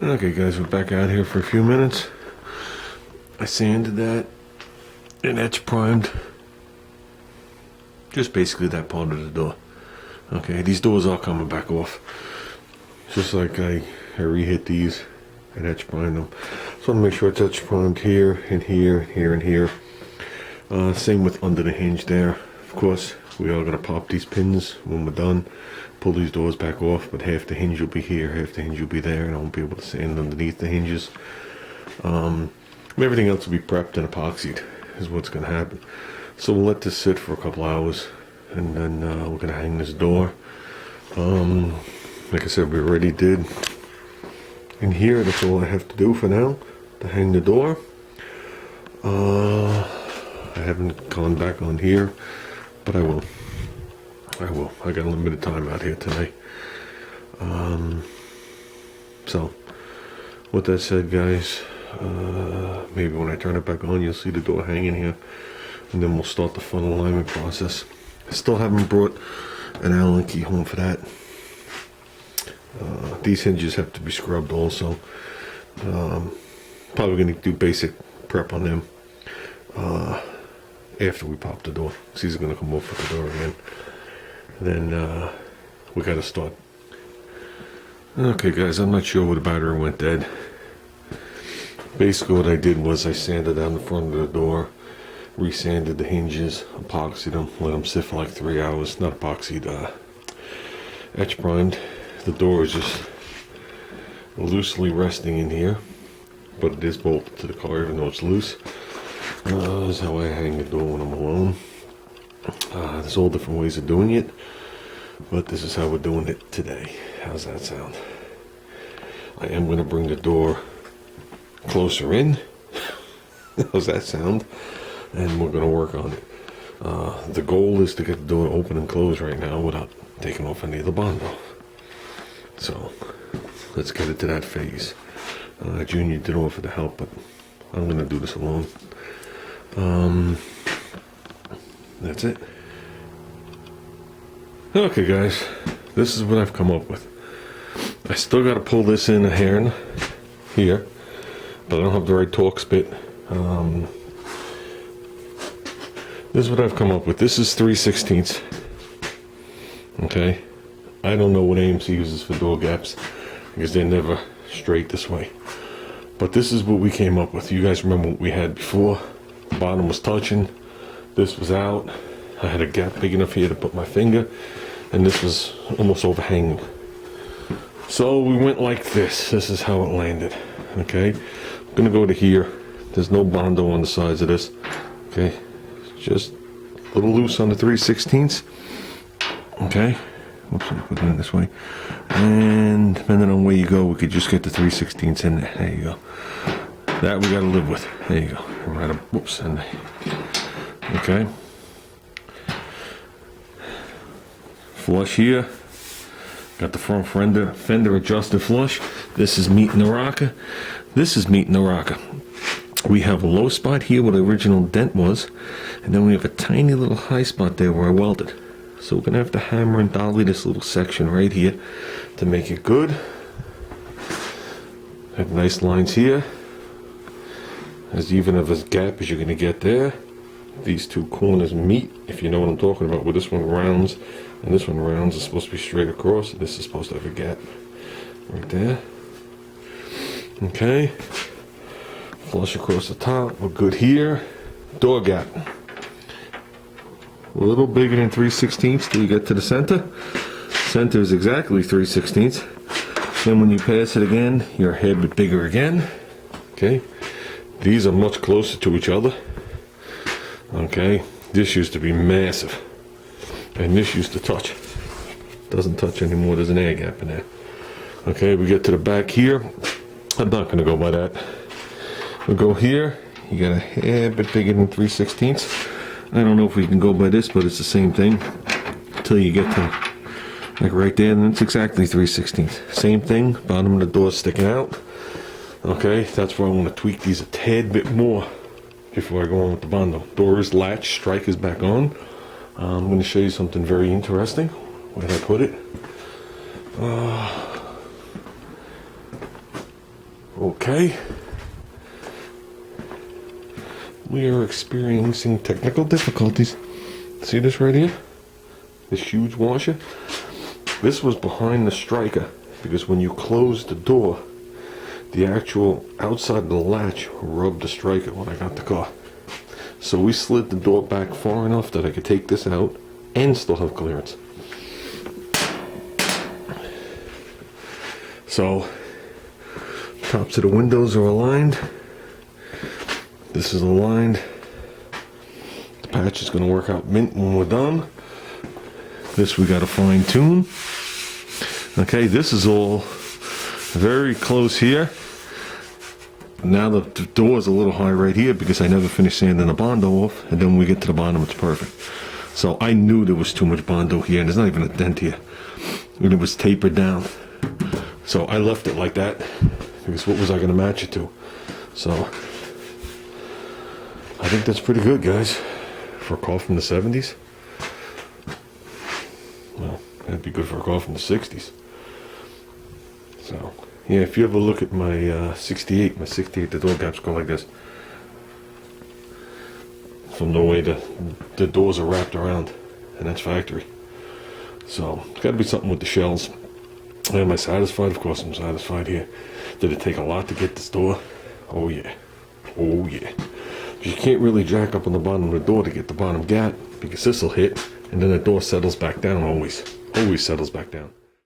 Okay guys, we're back out here for a few minutes. I sanded that and etch primed just basically that part of the door. Okay, these doors are coming back off. Just like I re-hit these and etch primed them. So I want to make sure it's etch primed here and here and here and here. Same with under the hinge there. Of course, we are going to pop these pins when we're done. Pull these doors back off, but half the hinge will be here, half the hinge will be there, and I won't be able to sand underneath the hinges. Everything else will be prepped and epoxied is what's going to happen. So we'll let this sit for a couple hours, and then we're going to hang this door. Like I said, we already did in here. That's all I have to do for now to hang the door. I haven't gone back on here, but I will. I got a little bit of time out here today. So with that said, guys, maybe when I turn it back on, you'll see the door hanging here, and then we'll start the funnel alignment process. I still haven't brought an Allen key home for that. These hinges have to be scrubbed also. Probably going to do basic prep on them after we pop the door. These are going to come off with the door again. Then we got to start. Okay guys, I'm not sure where the battery went dead. Basically what I did was I sanded down the front of the door, resanded the hinges, epoxied them, let them sit for like 3 hours. Not epoxied, etch primed. The door is just loosely resting in here, but it is bolted to the car even though it's loose. This is how I hang the door when I'm alone. There's all different ways of doing it, but this is how we're doing it today. How's that sound? I am going to bring the door closer in. How's that sound? And we're going to work on it. The goal is to get the door open and closed right now without taking off any of the Bondo. So let's get it to that phase. Junior did offer to help, but I'm going to do this alone. That's it. Okay guys, this is what I've come up with. I still got to pull this in a hair here, but I don't have the right Torx bit. This is what I've come up with. This is 3/16. Okay, I don't know what AMC uses for door gaps because they're never straight this way, but this is what we came up with. You guys remember what we had before? The bottom was touching, this was out. I had a gap big enough here to put my finger, and this was almost overhanging. So we went like this. This is how it landed. Okay, I'm gonna go to here. There's no Bondo on the sides of this. Okay, just a little loose on the 3/16. Okay, whoops, I'm putting it this way. And depending on where you go, we could just get the 3/16 in there. There you go. That we gotta live with. There you go. Right up. Whoops. And okay. Flush here. Got the front fender adjusted flush. This is meeting the rocker. This is meeting the rocker. We have a low spot here where the original dent was, and then we have a tiny little high spot there where I welded. So we're gonna have to hammer and dolly this little section right here to make it good. Have nice lines here. As even of a gap as you're gonna get there. These two corners meet, if you know what I'm talking about, where this one rounds and this one rounds. Is supposed to be straight across. This is supposed to have a gap right there. Okay, flush across the top. We're good here. Door gap, a little bigger than 3/16 till you get to the center. Center is exactly 3/16. Then when you pass it again, you're a hair bit bigger again. Okay, these are much closer to each other. Okay, this used to be massive, and this used to touch. Doesn't touch anymore. There's an air gap in there. Okay, we get to the back here. I'm not going to go by that. We'll go here. You got a hair bit bigger than 3/16. I don't know if we can go by this, but it's the same thing until you get to like right there, and it's exactly 3/16. Same thing. Bottom of the door sticking out. Okay, that's where I want to tweak these a tad bit more before I go on with the Bondo. Door is latched, strike is back on. I'm going to show you something very interesting. Where did I put it? Okay. We are experiencing technical difficulties. See this right here? This huge washer? This was behind the striker because when you close the door, the actual outside of the latch rubbed the striker when I got the car. So we slid the door back far enough that I could take this out and still have clearance. So, tops of the windows are aligned. This is aligned. The patch is going to work out mint when we're done. This we got to fine tune. Okay, this is all very close here. Now the door is a little high right here because I never finished sanding the Bondo off, and then when we get to the bottom it's perfect. So I knew there was too much Bondo here, and there's not even a dent here. And it was tapered down. So I left it like that because what was I going to match it to? So I think that's pretty good, guys, for a car from the 70s. Well, that'd be good for a car from the 60s. So yeah, if you ever look at my 68, the door gaps go like this. From the way the doors are wrapped around, and that's factory. So it's got to be something with the shells. Am I satisfied? Of course I'm satisfied here. Did it take a lot to get this door? Oh yeah. Oh yeah. You can't really jack up on the bottom of the door to get the bottom gap because this will hit, and then the door settles back down always. Always settles back down.